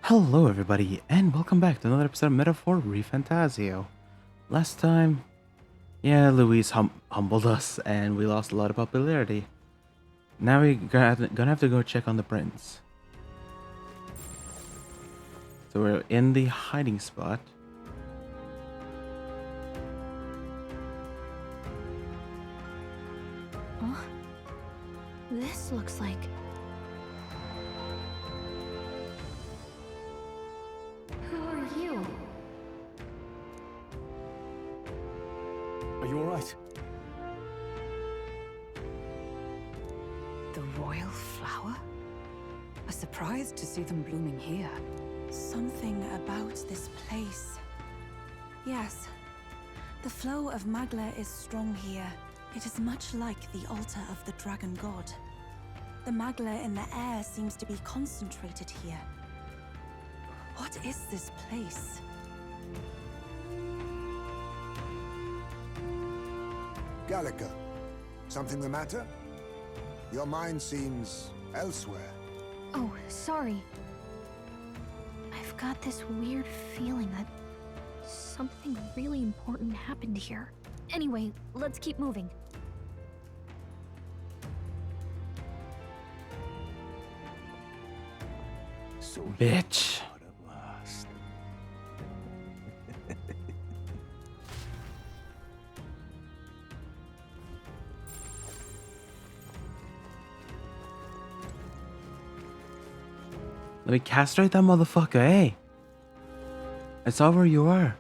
Hello everybody, and welcome back to another episode of Metaphor ReFantazio. Last time, Luis humbled us and we lost a lot of popularity. Now we're gonna have to go check on the prince. So we're in the hiding spot. Huh? This looks like... Who are you? Are you alright? The royal flower? A surprise to see them blooming here. Something about this place. Yes, the flow of Magla is strong here. It is much like the altar of the dragon god. The Magla in the air seems to be concentrated here. What is this place? Gallica, something the matter? Your mind seems elsewhere. Oh, sorry. I've got this weird feeling that something really important happened here. Anyway, let's keep moving. So Bitch. hard at last. Let me castrate that motherfucker, hey! I saw where you are.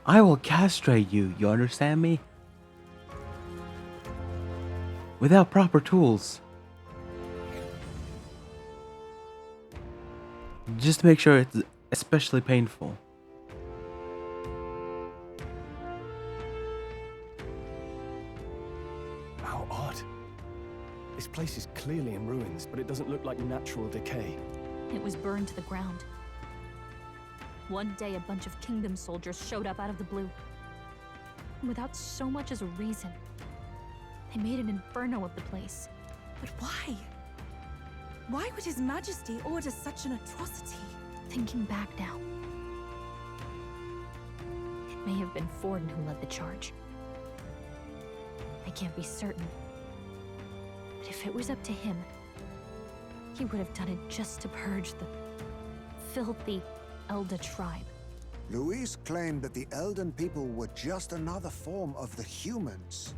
I will castrate you, you understand me? Without proper tools. Just to make sure it's especially painful. How odd. This place is clearly in ruins, but it doesn't look like natural decay. It was burned to the ground. One day, a bunch of kingdom soldiers showed up out of the blue. Without so much as a reason. They made an inferno of the place. But why? Why would His Majesty order such an atrocity? Thinking back now, it may have been Forden who led the charge. I can't be certain. But if it was up to him, he would have done it just to purge the filthy Elda tribe. Luis claimed that the Elden people were just another form of the humans.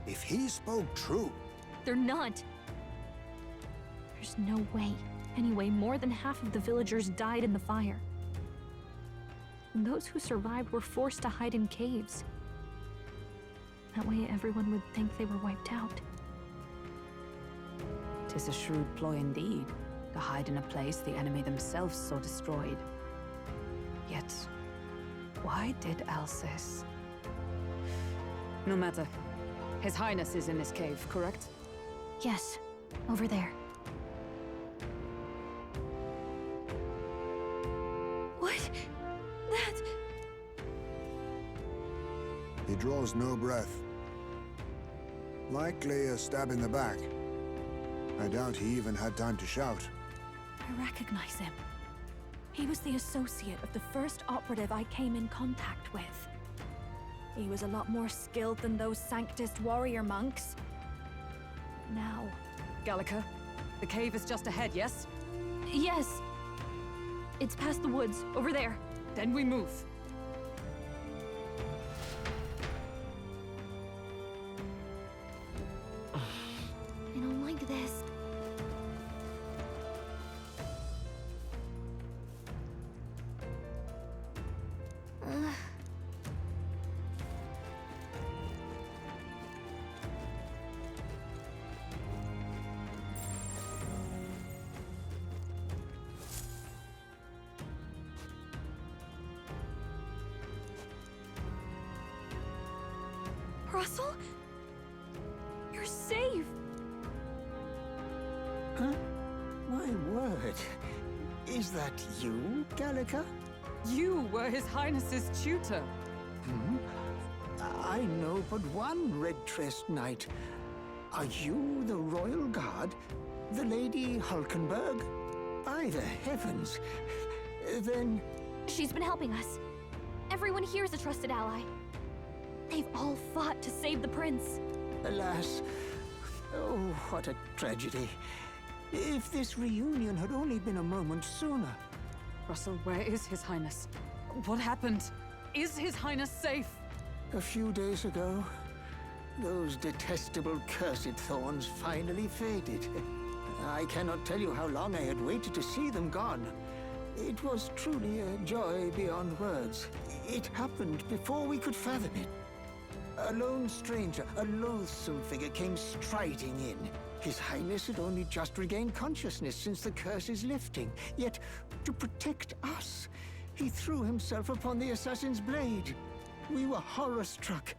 If he spoke true, They're not. There's no way. Anyway, more than half of the villagers died in the fire. And those who survived were forced to hide in caves. That way everyone would think they were wiped out. 'Tis a shrewd ploy indeed, to hide in a place the enemy themselves saw destroyed. Yet, why did Alcest? No matter. His Highness is in this cave, correct? Yes, over there. What? That... he draws no breath. Likely a stab in the back. I doubt he even had time to shout. I recognize him. He was the associate of the first operative I came in contact with. He was a lot more skilled than those Sanctist warrior monks. Now... Gallica, the cave is just ahead, yes? Yes! It's past the woods, over there. Then we move. I don't like this. Ugh. Russell? You're safe! Huh? My word. Is that you, Gallica? You were His Highness's tutor. Hmm? I know but one red-tressed knight. Are you the royal guard? The Lady Hulkenberg? By the heavens. Then... She's been helping us. Everyone here is a trusted ally. They've all fought to save the prince. Alas. Oh, what a tragedy. If this reunion had only been a moment sooner. Russell, where is His Highness? What happened? Is His Highness safe? A few days ago, those detestable cursed thorns finally faded. I cannot tell you how long I had waited to see them gone. It was truly a joy beyond words. It happened before we could fathom it. A lone stranger, a loathsome figure came striding in. His Highness had only just regained consciousness since the curse's lifting. Yet, to protect us, he threw himself upon the assassin's blade. We were horror-struck.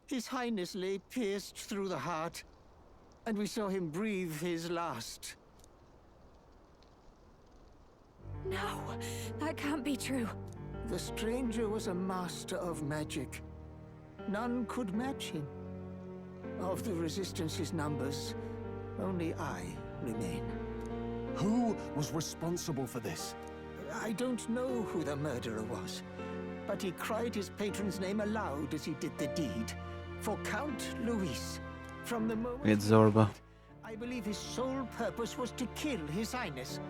His Highness lay pierced through the heart, and we saw him breathe his last. No, that can't be true. The stranger was a master of magic. None could match him. Of the Resistance's numbers, only I remain. Who was responsible for this? I don't know who the murderer was, but he cried his patron's name aloud as he did the deed. For Count Luis. From the moment It's Zorba. I believe his sole purpose was to kill His Highness.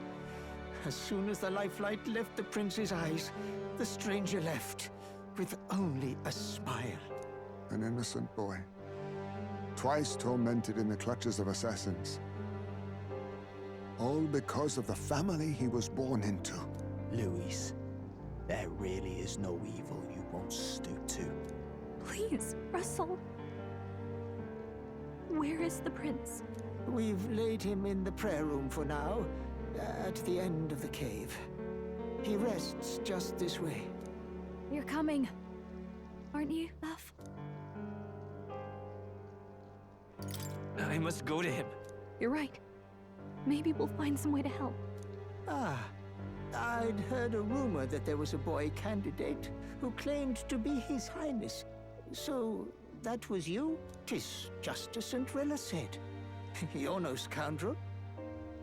As soon as the lifelight left the prince's eyes, the stranger left, with only a smile. An innocent boy. Twice tormented in the clutches of assassins. All because of the family he was born into. Luis, there really is no evil you won't stoop to. Please, Russell. Where is the prince? We've laid him in the prayer room for now, at the end of the cave. He rests just this way. You're coming, aren't you, love? I must go to him. You're right. Maybe we'll find some way to help. Ah, I'd heard a rumor that there was a boy candidate who claimed to be His Highness. So, that was you? 'Tis just as Cinderella said. You're no scoundrel.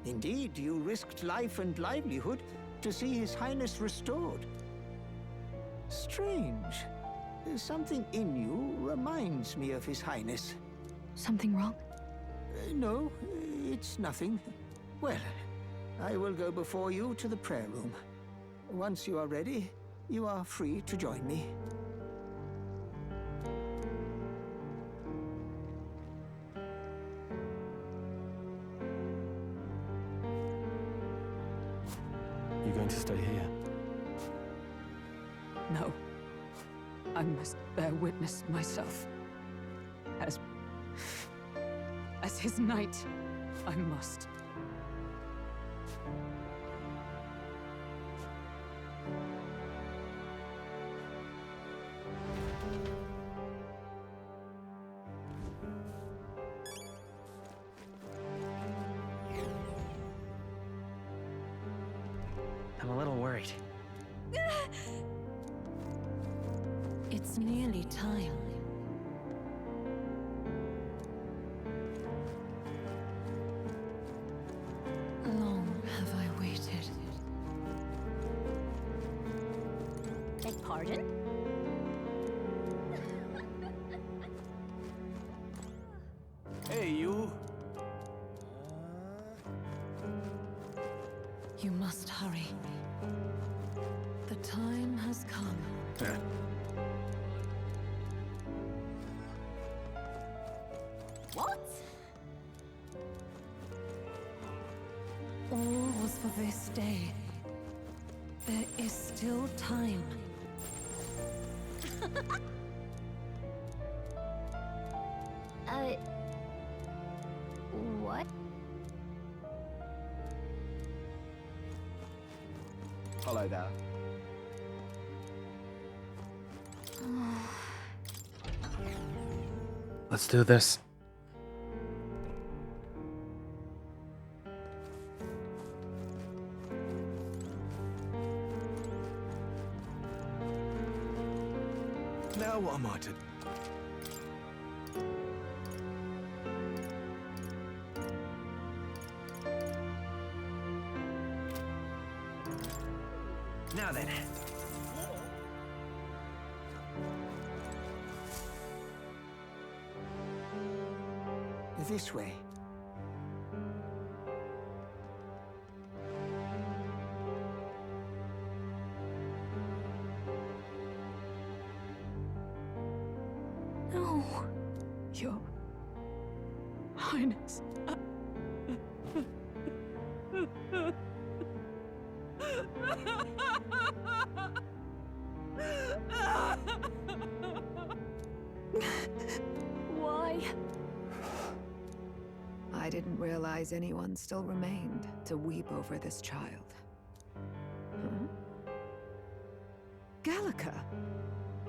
Indeed, you risked life and livelihood to see His Highness restored. Strange. Something in you reminds me of His Highness. Something wrong? No, it's nothing. Well, I will go before you to the prayer room. Once you are ready, you are free to join me. You're going to stay here? No. I must bear witness myself. As his knight, I must. I'm a little worried. It's nearly time. Long have I waited. Beg pardon? Hey, you! You must hurry. The time has come. What? All was for this day. There is still time. What? Follow that. Let's do this. Now what am I to... Now then. This way. No. Your Highness. Why? I didn't realize anyone still remained to weep over this child. Huh? Gallica!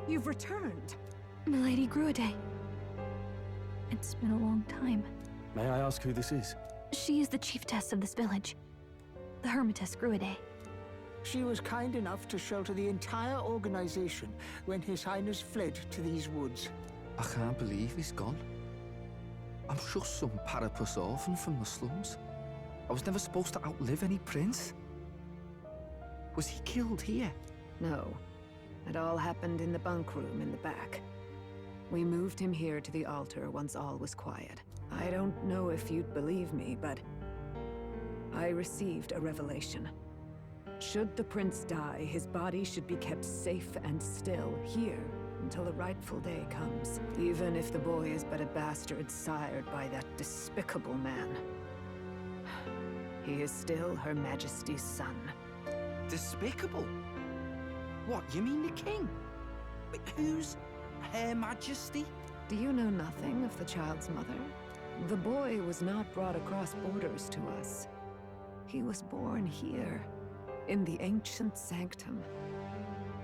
You've returned! Milady Gruide. It's been a long time. May I ask who this is? She is the chiefess of this village. The Hermitess Gruide. She was kind enough to shelter the entire organization when His Highness fled to these woods. I can't believe he's gone. I'm just some parapus orphan from the slums. I was never supposed to outlive any prince. Was he killed here? No. It all happened in the bunk room in the back. We moved him here to the altar once all was quiet. I don't know if you'd believe me, but I received a revelation. Should the prince die, his body should be kept safe and still here until the rightful day comes. Even if the boy is but a bastard sired by that despicable man. He is still Her Majesty's son. Despicable? What, you mean the king? But who's Her Majesty? Do you know nothing of the child's mother? The boy was not brought across borders to us. He was born here, in the ancient sanctum.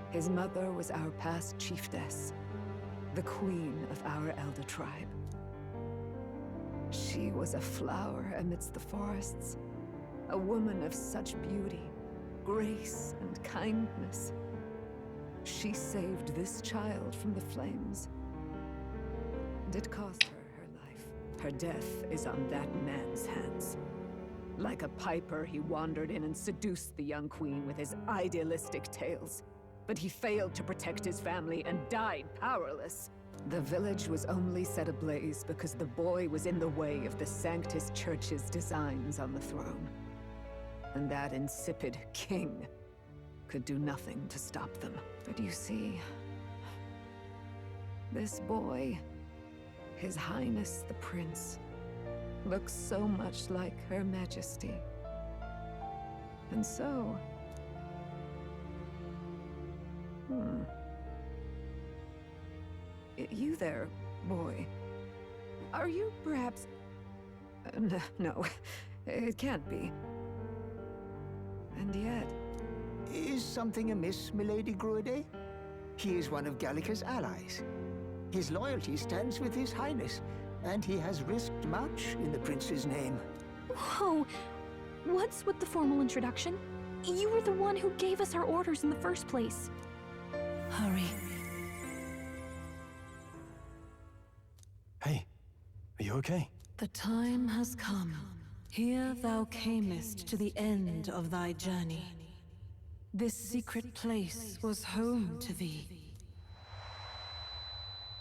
His mother was our past chiefess, the queen of our elder tribe. She was a flower amidst the forests, a woman of such beauty, grace, and kindness. She saved this child from the flames, and it cost her her life. Her death is on that man's hands. Like a piper, he wandered in and seduced the young queen with his idealistic tales. But he failed to protect his family and died powerless. The village was only set ablaze because the boy was in the way of the Sanctus Church's designs on the throne. And that insipid king could do nothing to stop them. But you see, this boy, His Highness the Prince, looks so much like Her Majesty. And so... You there, boy. Are you perhaps... no, it can't be. And yet... Is something amiss, Milady Gruide? He is one of Gallica's allies. His loyalty stands with His Highness, and he has risked much in the prince's name. Whoa! What's with the formal introduction? You were the one who gave us our orders in the first place. Hurry. Hey, are you okay? The time has come. Here thou camest to the end of thy journey. This secret place was home to thee.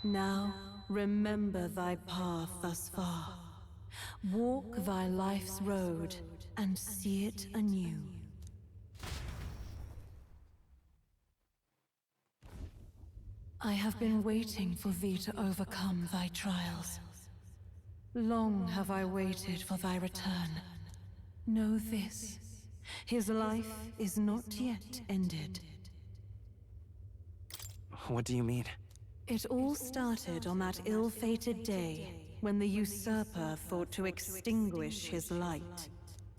Now, remember thy path thus far. Walk thy life's road and see it anew. I have been waiting for thee to overcome thy trials. Long have I waited for thy return. Know this, his life is not yet ended. What do you mean? It all started on that ill-fated day when the usurper thought to extinguish his light.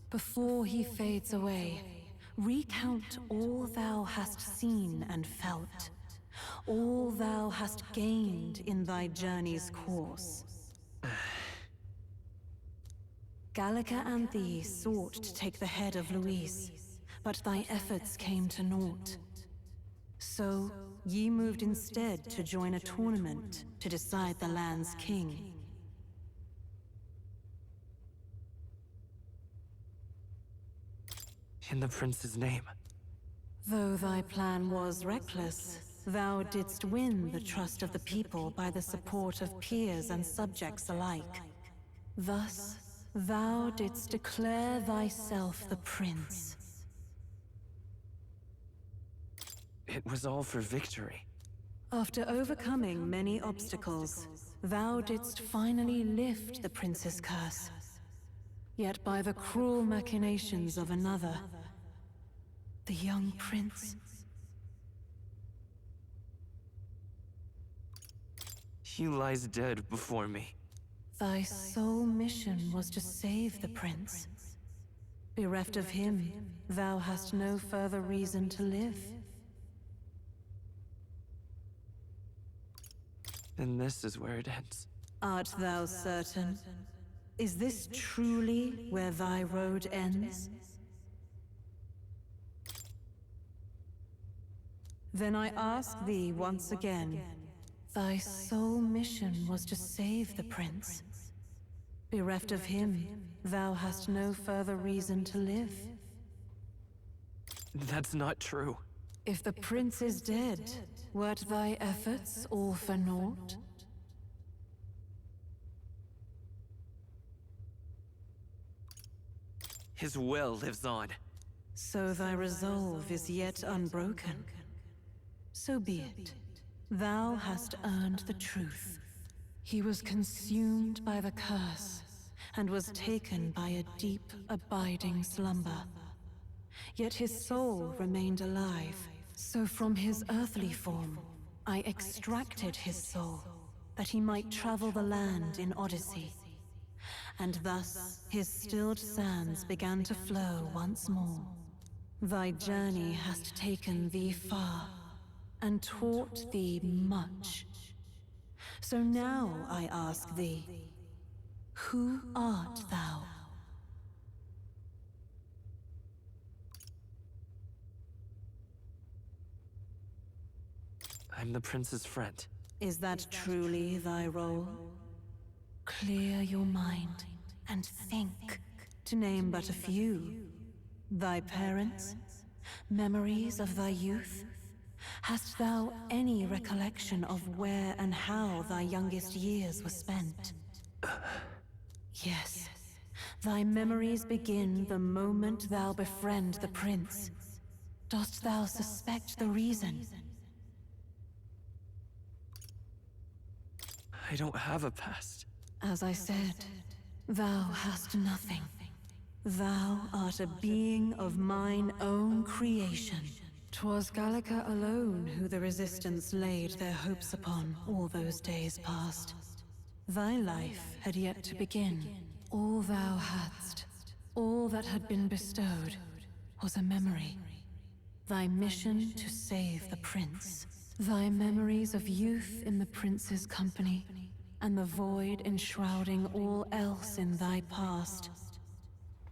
Before he fades away, recount all thou hast seen and felt, all thou hast gained in thy journey's course. Gallica and thee sought to take the head of Louise, but thy efforts came to naught. So, ye moved instead to join a tournament to decide the land's king. In the prince's name, Though thy plan was reckless, thou didst win the trust of the people by the support of peers and subjects alike. Thus, thou didst declare thyself the prince. It was all for victory. After overcoming many obstacles, thou didst finally lift the prince's curse. Yet by the cruel machinations of another, the young prince. He lies dead before me. Thy sole mission was to save the prince. Bereft of him, thou hast no further reason to live. And this is where it ends. Art thou certain? Is this truly where thy road ends? Then I ask thee once again, thy sole mission was to save the prince. Bereft of him, thou hast no further reason to live. That's not true. If the prince is dead, wert thy efforts all for naught? His will lives on. So thy resolve is yet unbroken. So be it. Thou hast earned the truth. He was consumed by the curse, and was taken by a deep, abiding slumber. Yet his soul remained alive, so from his earthly form, I extracted his soul, that he might travel the land in Odyssey. And thus his stilled sands began to flow once more. Thy journey hast taken thee far, and taught thee much. So now I ask thee, who art thou? I'm the prince's friend. Is that truly thy role? Clear your mind and think, to name but a few. Thy parents? Memories of thy youth? Hast thou any recollection of where and how thy youngest years were spent? Yes. Thy memories begin the moment thou befriend the prince. Dost thou suspect the reason? I don't have a past. As I said, thou hast nothing. Thou art a being of mine own creation. 'Twas Gallica alone who the Resistance laid their hopes upon all those days past. Thy life had yet to begin. All thou hadst, all that had been bestowed, was a memory. Thy mission to save the prince. Thy memories of youth in the prince's company, and the void enshrouding all else in thy past.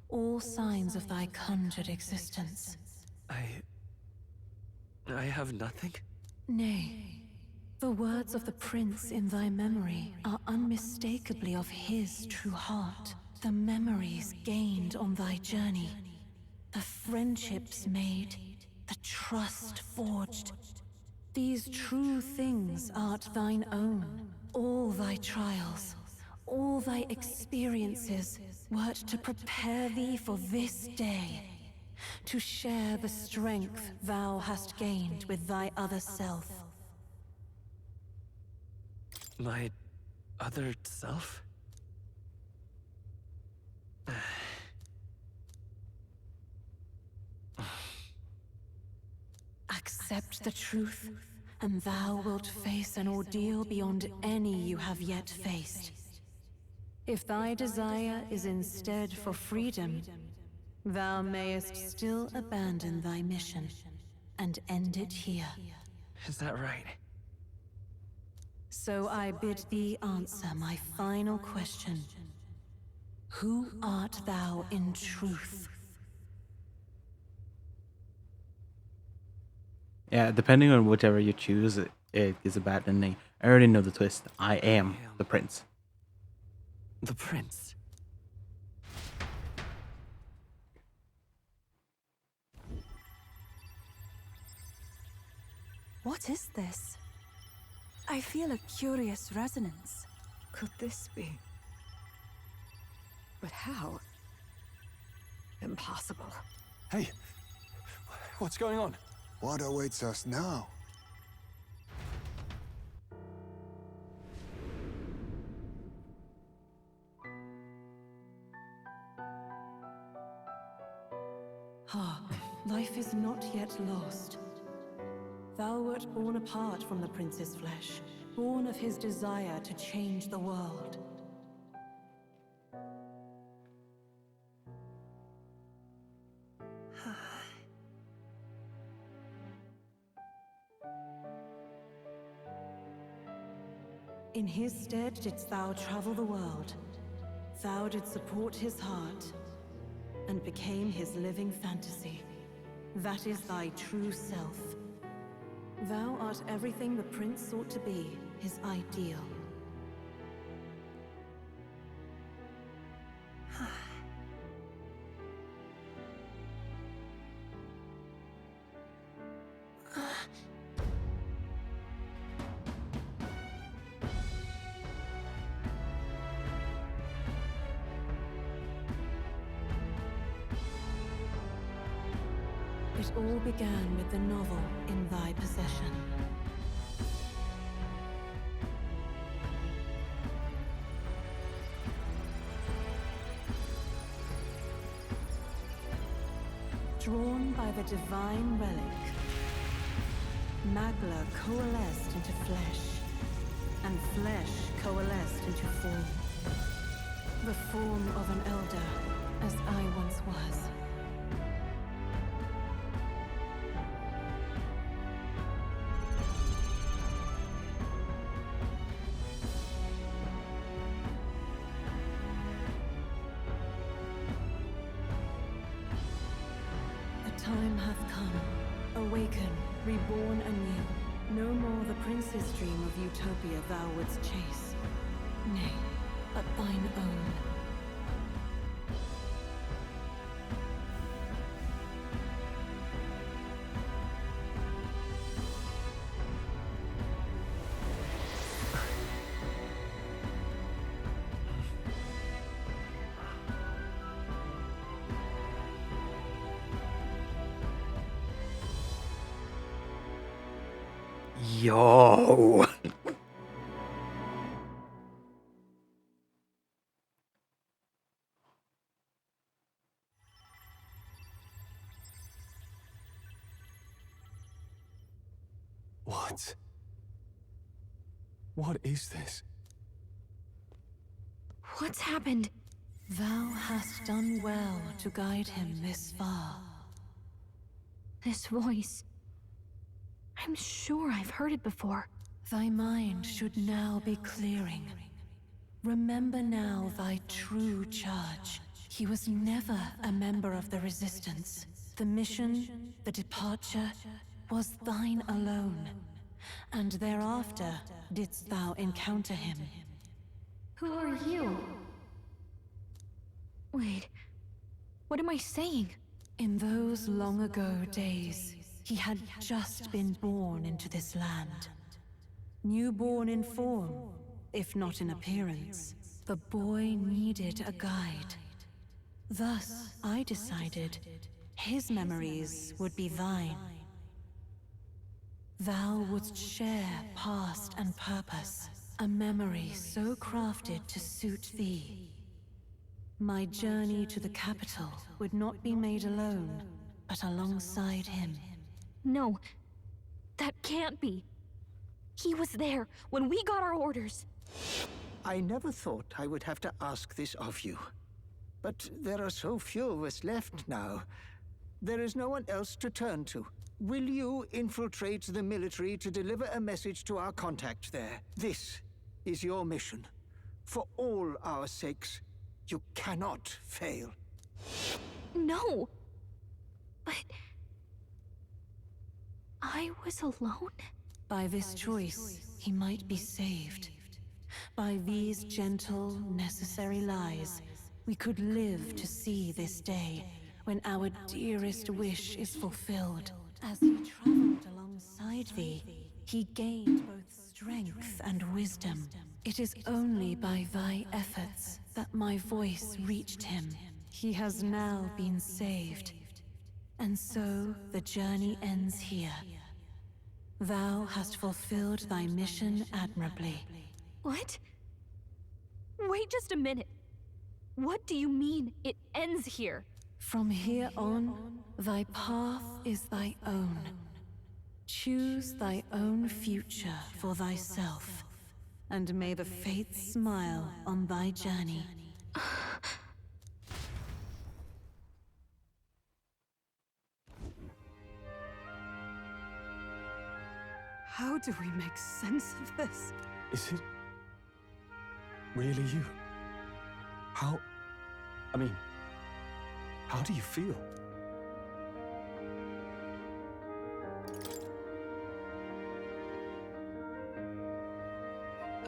All signs of thy conjured existence. I have nothing? Nay, the words of the prince in thy memory are unmistakably of his true heart. The memories gained on thy journey, the friendships made, the trust forged. These true things art thine own. All thy trials, all thy experiences wert to prepare thee for this day. To share the strength thou hast gained with thy other self. My other self? Accept the truth, and thou wilt face an ordeal beyond any you have yet faced. If thy desire is instead for freedom, thou mayest still abandon thy mission, and end it here. Is that right? So I bid thee answer my final question. Who art thou in truth? Yeah, depending on whichever you choose, it is a bad ending. I already know the twist. I am the prince. The prince. What is this? I feel a curious resonance. Could this be? But how? Impossible. Hey, what's going on? What awaits us now? Ah, life is not yet lost. Thou wert born apart from the prince's flesh, born of his desire to change the world. In his stead didst thou travel the world. Thou didst support his heart, and became his living fantasy. That is thy true self. Thou art everything the prince sought to be, his ideal. It all began with the novel in thy possession. Drawn by the divine relic, Magla coalesced into flesh, and flesh coalesced into form. The form of an elder, as I once was. Time hath come. Awaken, reborn anew. No more the prince's dream of utopia thou wouldst chase. Nay, but thine own. Yo! What? What is this? What's happened? Thou hast done well to guide him this far. This voice. I'm sure I've heard it before. Thy mind should now be clearing. Remember now thy true charge. He was never a member of the Resistance. The mission, the departure, was thine alone. And thereafter didst thou encounter him. Who are you? Wait, what am I saying? In those long ago days, he had just been born into this land. Newborn in form, if not in appearance, the boy needed a guide. Thus, I decided his memories would be thine. Thou wouldst share past and purpose, a memory so crafted to suit thee. My journey to the capital would not be made alone, but alongside him. No, that can't be. He was there when we got our orders. I never thought I would have to ask this of you. But there are so few of us left now. There is no one else to turn to. Will you infiltrate the military to deliver a message to our contact there? This is your mission. For all our sakes, you cannot fail. No! But... I was alone? By this choice, he might be saved. By these gentle, necessary lies, we could live to see this day when our dearest wish is fulfilled. As he traveled alongside thee, he gained both strength and wisdom. It is only by thy efforts that my voice reached him. He has now been saved. And so the journey ends here. Thou hast fulfilled thy mission admirably. What? Wait just a minute. What do you mean, it ends here? From here on, thy path is thy own. Choose thy own future for thyself, and may the fates smile on thy journey. How do we make sense of this? Is it really you? How do you feel?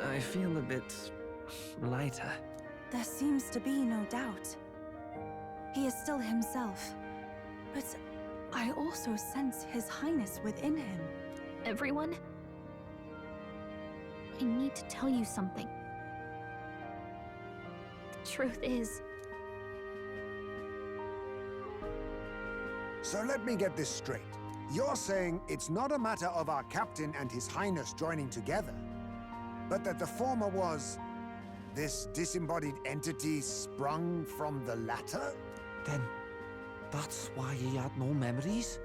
I feel a bit lighter. There seems to be no doubt. He is still himself, but I also sense His Highness within him. Everyone? I need to tell you something. The truth is, So let me get this straight. You're saying it's not a matter of our captain and His Highness joining together, but that the former was this disembodied entity sprung from the latter? Then that's why he had no memories?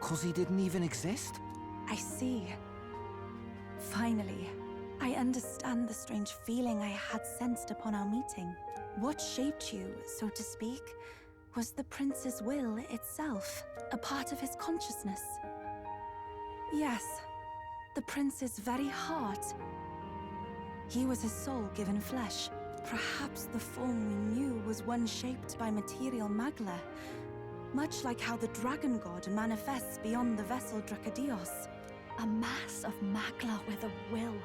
'Cause he didn't even exist? I see. Finally, I understand the strange feeling I had sensed upon our meeting. What shaped you, so to speak, was the prince's will itself, a part of his consciousness. Yes, the prince's very heart. He was his soul given flesh. Perhaps the form we knew was one shaped by material magla, much like how the dragon god manifests beyond the vessel Dracadios. a mass of magla with a will.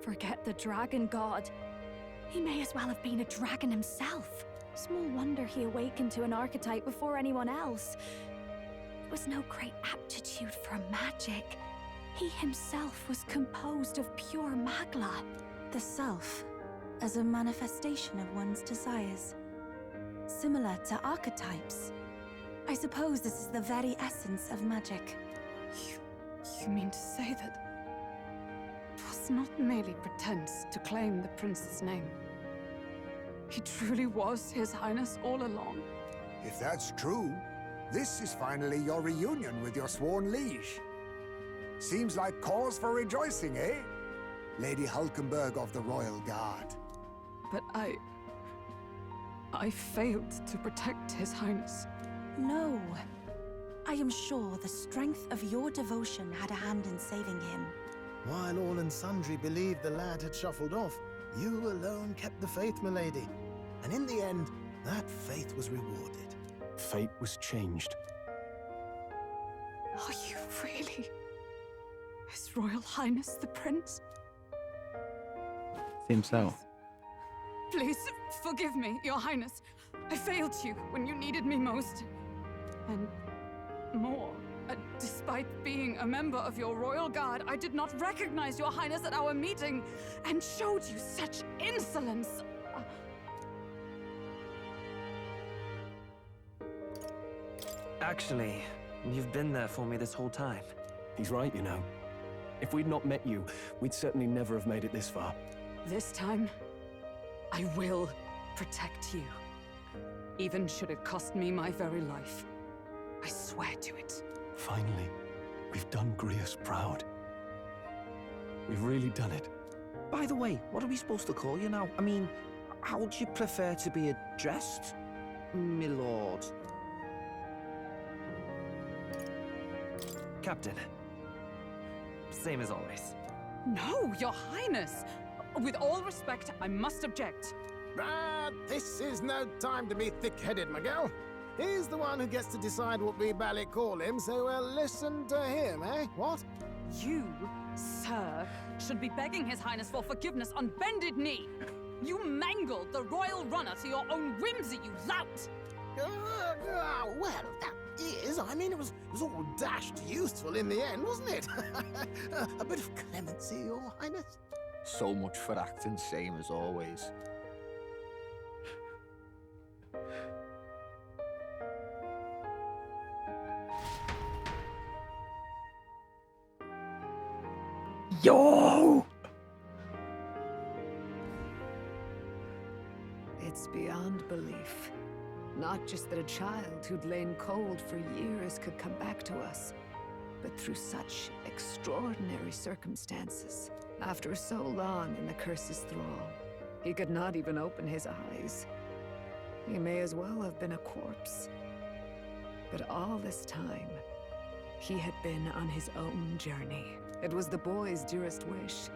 Forget the dragon god. He may as well have been a dragon himself. Small wonder he awakened to an archetype before anyone else. It was no great aptitude for magic. He himself was composed of pure magla. The self, as a manifestation of one's desires. Similar to archetypes. I suppose this is the very essence of magic. You mean to say that it was not merely pretense to claim the prince's name? He truly was His Highness all along? If that's true, this is finally your reunion with your sworn liege. Seems like cause for rejoicing, eh? Lady Hulkenberg of the Royal Guard. But I failed to protect His Highness. No. I am sure the strength of your devotion had a hand in saving him. While all and sundry believed the lad had shuffled off, you alone kept the faith, milady. And in the end, that faith was rewarded. Fate was changed. Are you really His Royal Highness the Prince? Seems so. Please, forgive me, Your Highness. I failed you when you needed me most. And more, despite being a member of your Royal Guard, I did not recognize Your Highness at our meeting and showed you such insolence. Actually, you've been there for me this whole time. He's right, you know. If we'd not met you, we'd certainly never have made it this far. This time, I will protect you. Even should it cost me my very life. I swear to it. Finally, we've done Grius proud. We've really done it. By the way, what are we supposed to call you now? I mean, how would you prefer to be addressed, my lord? Captain. Same as always. No, Your Highness! With all respect, I must object. But this is no time to be thick-headed, Miguel. He's the one who gets to decide what we ballet call him, so we'll listen to him, eh? What? You, sir, should be begging His Highness for forgiveness on bended knee. You mangled the royal runner to your own whimsy, you lout! Well, that is I mean, it was all dashed useful in the end, wasn't it? A bit of clemency, Your Highness. So much for acting same as always. Yo! It's beyond belief. Not just that a child who'd lain cold for years could come back to us, but through such extraordinary circumstances. After so long in the curse's thrall, he could not even open his eyes. He may as well have been a corpse. But all this time, he had been on his own journey. It was the boy's dearest wish.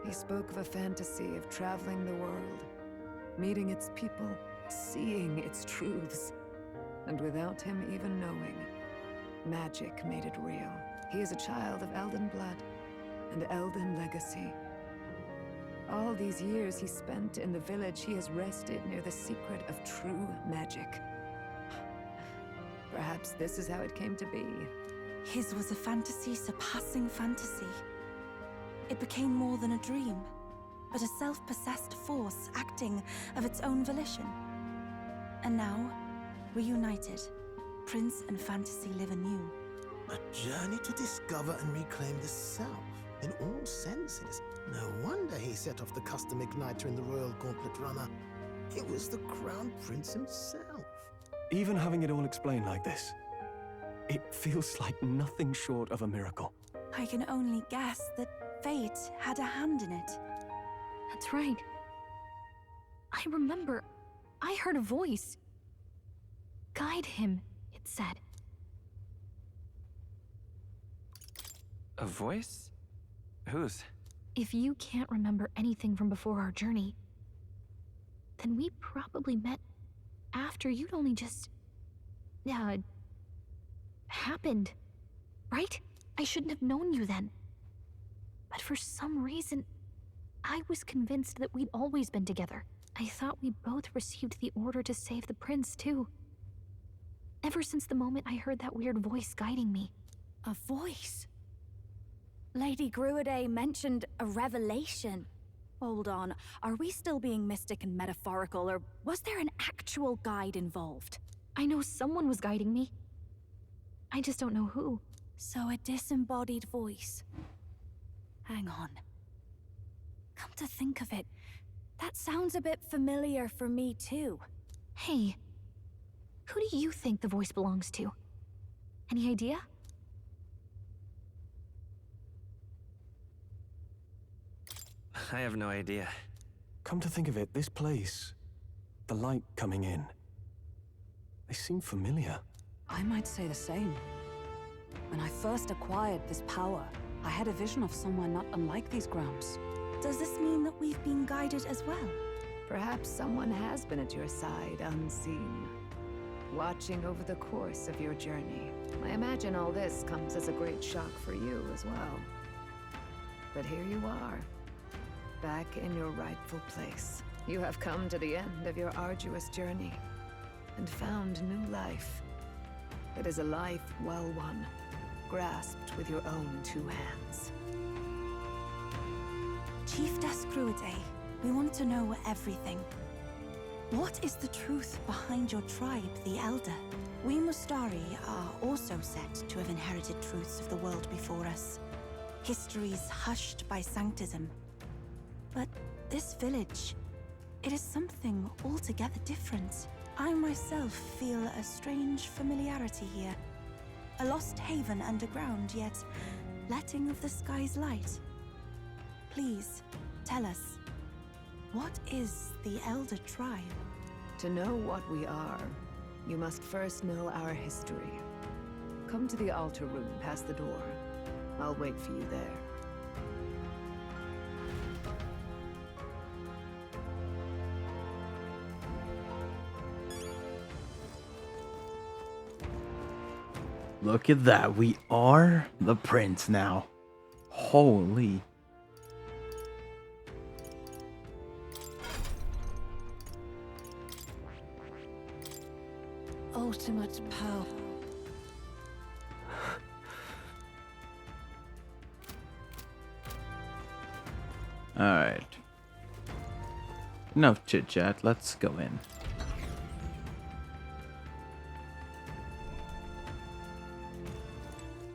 He spoke of a fantasy of traveling the world, meeting its people, seeing its truths. And without him even knowing, magic made it real. He is a child of Elden blood and Elden legacy. All these years he spent in the village, he has rested near the secret of true magic. Perhaps this is how it came to be. His was a fantasy surpassing fantasy. It became more than a dream, but a self-possessed force acting of its own volition. And now, reunited, Prince and fantasy live anew. A journey to discover and reclaim the self, in all senses. No wonder he set off the custom igniter in the Royal Gauntlet Runner. It was the Crown Prince himself. Even having it all explained like this, it feels like nothing short of a miracle. I can only guess that fate had a hand in it. That's right. I remember, I heard a voice. Guide him, it said. A voice? Whose? If you can't remember anything from before our journey, then we probably met after you'd only just... happened. Right? I shouldn't have known you then. But for some reason, I was convinced that we'd always been together. I thought we both received the order to save the prince, too. Ever since the moment I heard that weird voice guiding me. A voice? Lady Gruaday mentioned a revelation. Hold on, are we still being mystic and metaphorical, or was there an actual guide involved? I know someone was guiding me. I just don't know who. So a disembodied voice. Hang on. Come to think of it, that sounds a bit familiar for me too. Hey, who do you think the voice belongs to? Any idea? I have no idea. Come to think of it, this place, the light coming in, they seem familiar. I might say the same. When I first acquired this power, I had a vision of somewhere not unlike these grounds. Does this mean that we've been guided as well? Perhaps someone has been at your side unseen, watching over the course of your journey. I imagine all this comes as a great shock for you as well. But here you are, back in your rightful place. You have come to the end of your arduous journey and found new life. It is a life well won, grasped with your own two hands. Chiefess Gruaday, we want to know everything. What is the truth behind your tribe, the Elder? We Mustari are also said to have inherited truths of the world before us. Histories hushed by sanctism. But this village, it is something altogether different. I myself feel a strange familiarity here. A lost haven underground, yet letting of the sky's light. Please, tell us, what is the Elder Tribe? To know what we are, you must first know our history. Come to the altar room past the door. I'll wait for you there. Look at that, we are the prince now. Holy. Ultimate power. Alright. Enough chit chat, let's go in.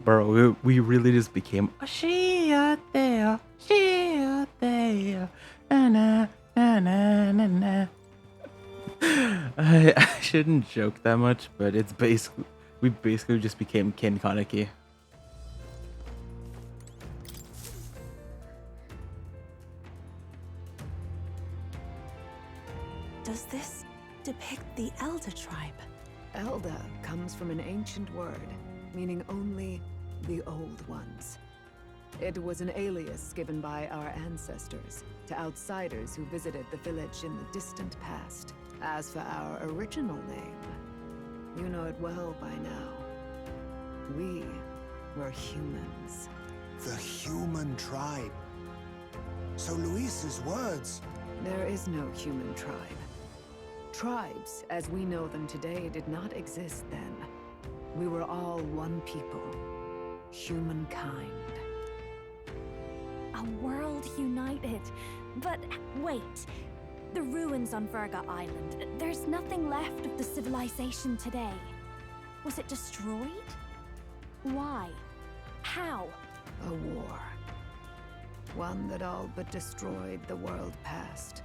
Bro, we really just became a she out there, na na na na na na. I shouldn't joke that much, but it's basically we basically just became Ken Kaneki. Does this depict the Elder tribe? Elder comes from an ancient word, meaning only the old ones. It was an alias given by our ancestors to outsiders who visited the village in the distant past. As for our original name, you know it well by now. We were humans. The human tribe. So Luis's words... There is no human tribe. Tribes, as we know them today, did not exist then. We were all one people. Humankind. A world united. But wait. The ruins on Virga Island. There's nothing left of the civilization today. Was it destroyed? Why? How? A war. One that all but destroyed the world past.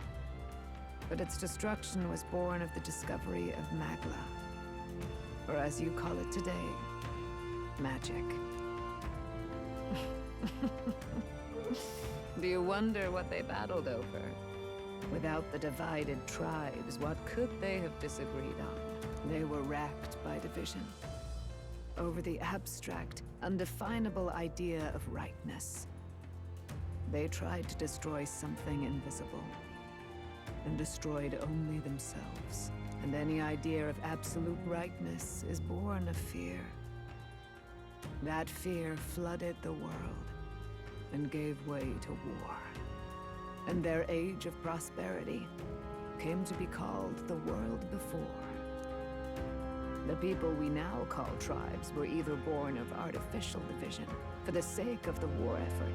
But its destruction was born of the discovery of Magla. Or as you call it today, magic. Do you wonder what they battled over? Without the divided tribes, what could they have disagreed on? They were racked by division. Over the abstract, undefinable idea of rightness. They tried to destroy something invisible, and destroyed only themselves. And any idea of absolute rightness is born of fear. That fear flooded the world, and gave way to war. And their age of prosperity came to be called the world before. The people we now call tribes were either born of artificial division for the sake of the war effort,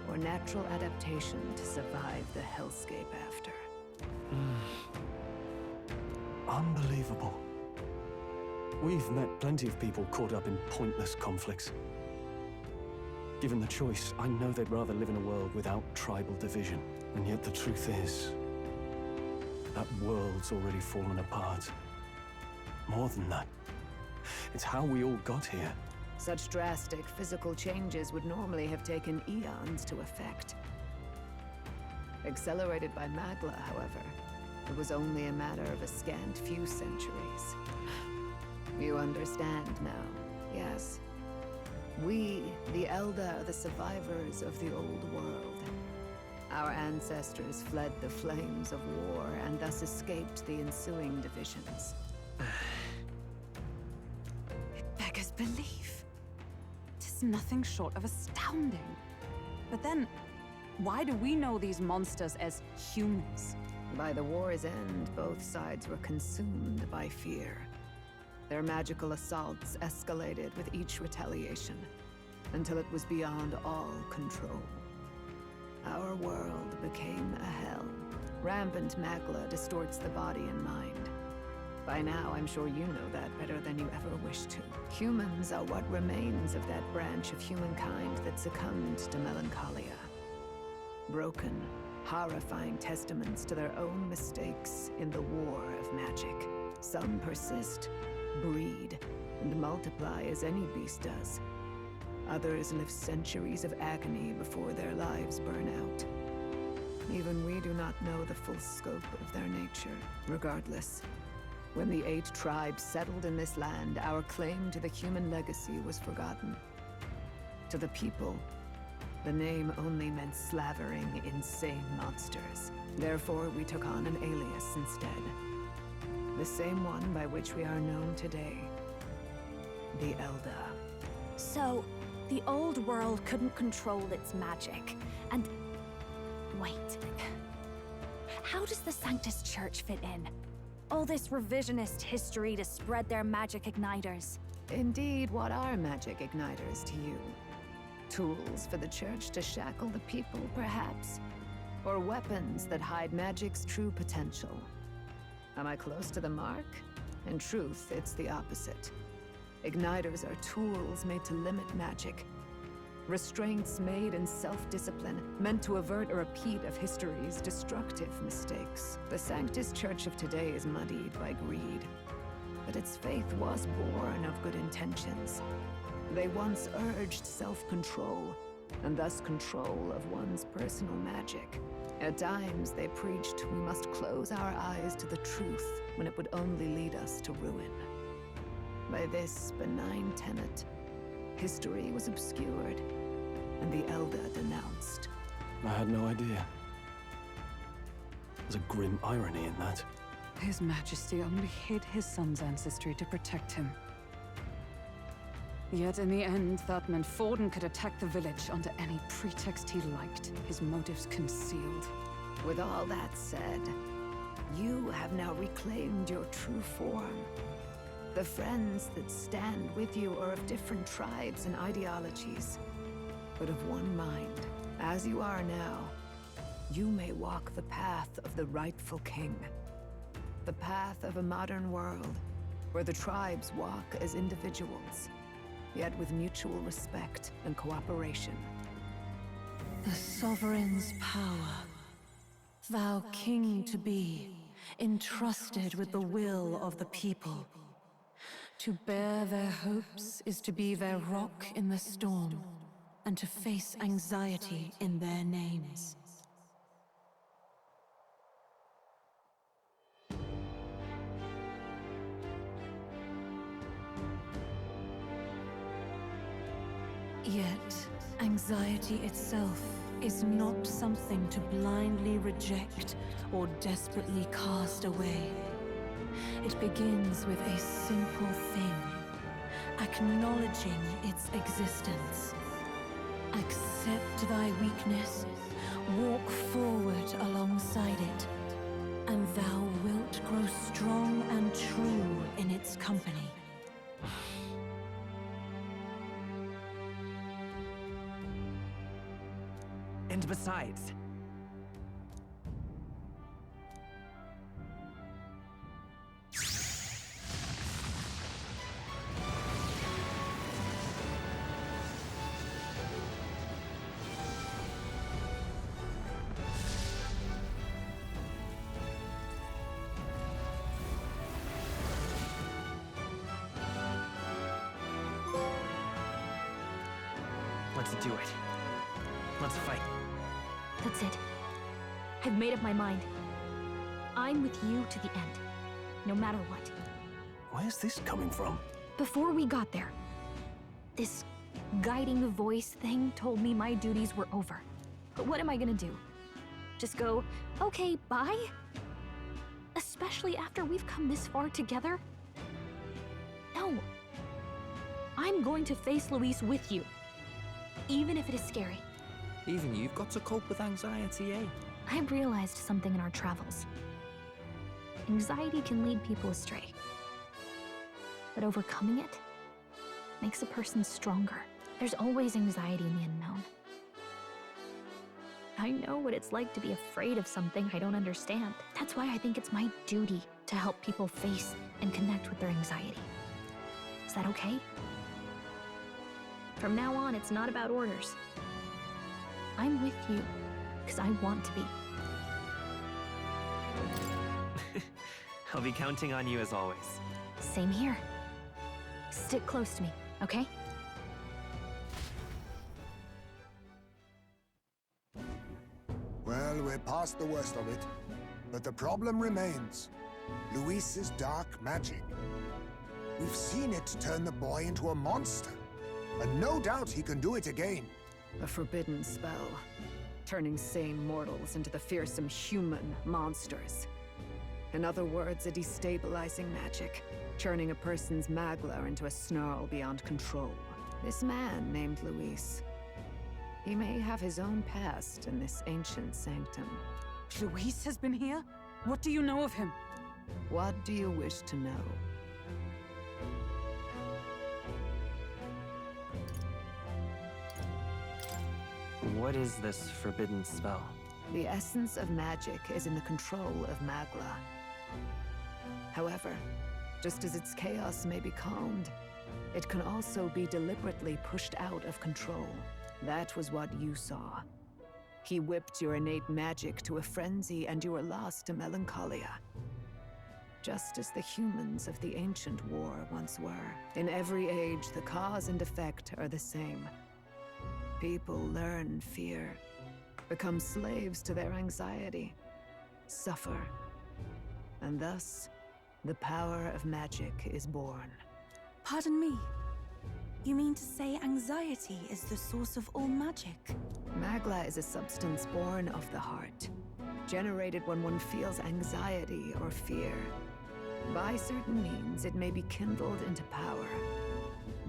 or natural adaptation to survive the hellscape after. Unbelievable. We've met plenty of people caught up in pointless conflicts. Given the choice, I know they'd rather live in a world without tribal division. And yet the truth is, that world's already fallen apart. More than that, it's how we all got here. Such drastic physical changes would normally have taken eons to effect. Accelerated by Magla, however, it was only a matter of a scant few centuries. You understand now, yes? We, the Elder, are the survivors of the old world. Our ancestors fled the flames of war and thus escaped the ensuing divisions. It beggars belief. It is nothing short of astounding. But then, why do we know these monsters as humans? By the war's end, both sides were consumed by fear. Their magical assaults escalated with each retaliation, until it was beyond all control. Our world became a hell. Rampant Magla distorts the body and mind. By now, I'm sure you know that better than you ever wished to. Humans are what remains of that branch of humankind that succumbed to melancholia. Broken, horrifying testaments to their own mistakes in the war of magic. Some persist, breed, and multiply as any beast does. Others live centuries of agony before their lives burn out. Even we do not know the full scope of their nature. Regardless, when the 8 tribes settled in this land, our claim to the human legacy was forgotten. To the people, the name only meant slavering, insane monsters. Therefore, we took on an alias instead. The same one by which we are known today. The Elder. So, the old world couldn't control its magic, and... Wait. How does the Sanctus Church fit in? All this revisionist history to spread their magic igniters. Indeed, what are magic igniters to you? Tools for the Church to shackle the people, perhaps? or weapons that hide magic's true potential. Am I close to the mark? In truth, it's the opposite. Igniters are tools made to limit magic. Restraints made in self-discipline, meant to avert a repeat of history's destructive mistakes. The Sanctus Church of today is muddied by greed, but its faith was born of good intentions. They once urged self-control, and thus control of one's personal magic. At times, they preached we must close our eyes to the truth when it would only lead us to ruin. By this benign tenet, history was obscured, and the Elder denounced. I had no idea. There's a grim irony in that. His Majesty only hid his son's ancestry to protect him. Yet in the end, that meant Forden could attack the village under any pretext he liked, his motives concealed. With all that said, you have now reclaimed your true form. The friends that stand with you are of different tribes and ideologies, but of one mind. As you are now, you may walk the path of the rightful king. The path of a modern world, where the tribes walk as individuals, yet with mutual respect and cooperation. The sovereign's power, thou king to be, entrusted with the will of the people. To bear their hopes is to be their rock in the storm, and to face anxiety in their names. Yet, anxiety itself is not something to blindly reject or desperately cast away. It begins with a simple thing, acknowledging its existence. Accept thy weakness, walk forward alongside it, and thou wilt grow strong and true in its company. And besides, let's do it. Let's fight. That's it. I've made up my mind. I'm with you to the end, no matter what. Where's this coming from? Before we got there, this guiding voice thing told me my duties were over. But what am I gonna do? Just go, okay, bye? Especially after we've come this far together? No. I'm going to face Luis with you, even if it is scary. Even you've got to cope with anxiety, eh? I've realized something in our travels. Anxiety can lead people astray. But overcoming it makes a person stronger. There's always anxiety in the unknown. I know what it's like to be afraid of something I don't understand. That's why I think it's my duty to help people face and connect with their anxiety. Is that okay? From now on, it's not about orders. I'm with you, because I want to be. I'll be counting on you as always. Same here. Stick close to me, okay? Well, we're past the worst of it. But the problem remains. Luis's dark magic. We've seen it turn the boy into a monster. And no doubt he can do it again. A forbidden spell, turning sane mortals into the fearsome human monsters. In other words, a destabilizing magic, turning a person's magla into a snarl beyond control. This man named Luis, he may have his own past in this ancient sanctum. Luis has been here? What do you know of him? What do you wish to know? What is this forbidden spell? The essence of magic is in the control of Magla. However, just as its chaos may be calmed, it can also be deliberately pushed out of control. That was what you saw. He whipped your innate magic to a frenzy and you were lost to melancholia. Just as the humans of the ancient war once were. In every age, the cause and effect are the same. People learn fear, become slaves to their anxiety, suffer, and thus, the power of magic is born. Pardon me. You mean to say anxiety is the source of all magic? Magla is a substance born of the heart, generated when one feels anxiety or fear. By certain means, it may be kindled into power.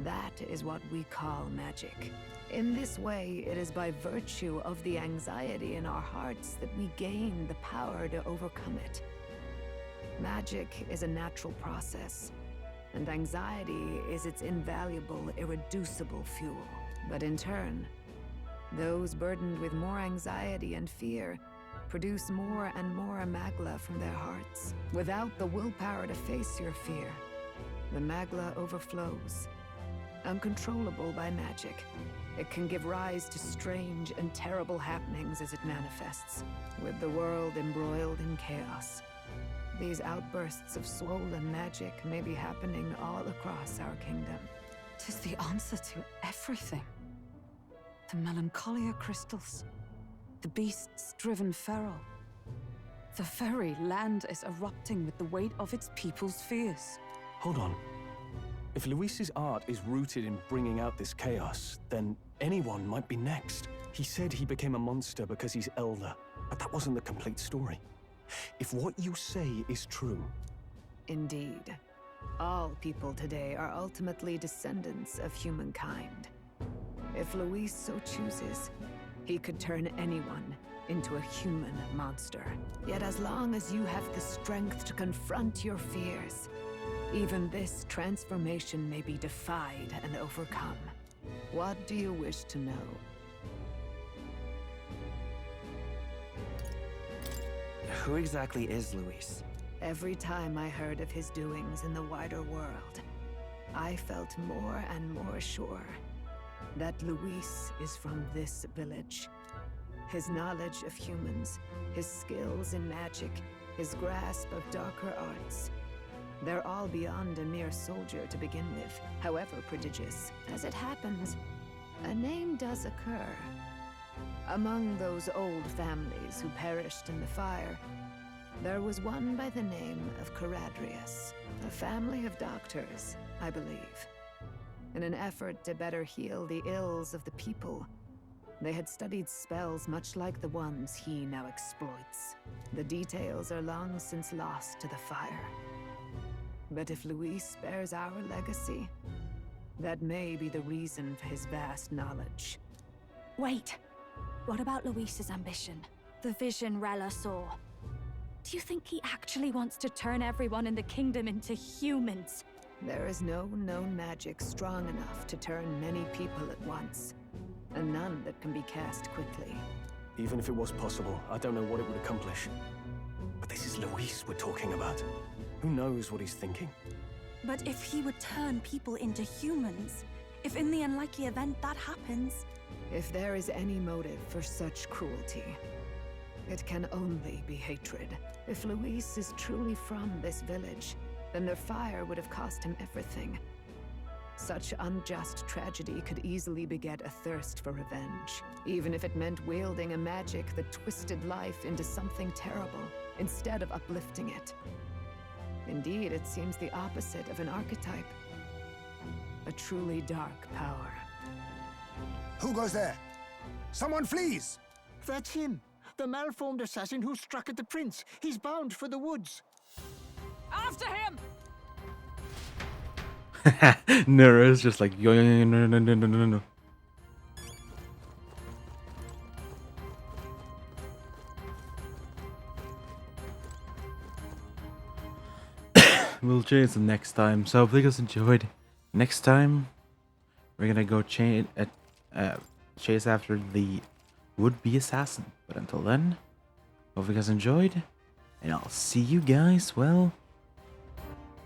That is what we call magic. In this way, it is by virtue of the anxiety in our hearts that we gain the power to overcome it. Magic is a natural process, and anxiety is its invaluable, irreducible fuel. But in turn, those burdened with more anxiety and fear produce more and more Magla from their hearts. Without the willpower to face your fear, the Magla overflows. Uncontrollable by magic, it can give rise to strange and terrible happenings as it manifests, with the world embroiled in chaos. These outbursts of swollen magic may be happening all across our kingdom. 'Tis the answer to everything. The melancholia crystals, the beasts driven feral. The very land is erupting with the weight of its people's fears. Hold on. If Luis's art is rooted in bringing out this chaos, then anyone might be next. He said he became a monster because he's elder, but that wasn't the complete story. If what you say is true... Indeed. All people today are ultimately descendants of humankind. If Luis so chooses, he could turn anyone into a human monster. Yet as long as you have the strength to confront your fears, even this transformation may be defied and overcome. What do you wish to know? Who exactly is Luis? Every time I heard of his doings in the wider world, I felt more and more sure that Luis is from this village. His knowledge of humans, his skills in magic, his grasp of darker arts, they're all beyond a mere soldier to begin with, however prodigious. As it happens, a name does occur. Among those old families who perished in the fire, there was one by the name of Caradrius, a family of doctors, I believe. In an effort to better heal the ills of the people, they had studied spells much like the ones he now exploits. The details are long since lost to the fire. But if Luis bears our legacy, that may be the reason for his vast knowledge. Wait. What about Luis's ambition? The vision Rella saw. Do you think he actually wants to turn everyone in the kingdom into humans? There is no known magic strong enough to turn many people at once, and none that can be cast quickly. Even if it was possible, I don't know what it would accomplish. But this is Luis we're talking about. Who knows what he's thinking? But if he would turn people into humans, if in the unlikely event that happens... If there is any motive for such cruelty, it can only be hatred. If Luis is truly from this village, then their fire would have cost him everything. Such unjust tragedy could easily beget a thirst for revenge, even if it meant wielding a magic that twisted life into something terrible, instead of uplifting it. Indeed, it seems the opposite of an archetype. A truly dark power. Who goes there? Someone flees! That's him. The malformed assassin who struck at the prince. He's bound for the woods. After him! Nero's just like, yo, no. We'll change them next time. So, if you guys enjoyed, next time we're gonna go chase after the would-be assassin. But until then, Hope you guys enjoyed, and I'll see you guys, well,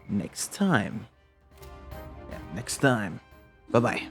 next time. Yeah, next time. Bye-bye.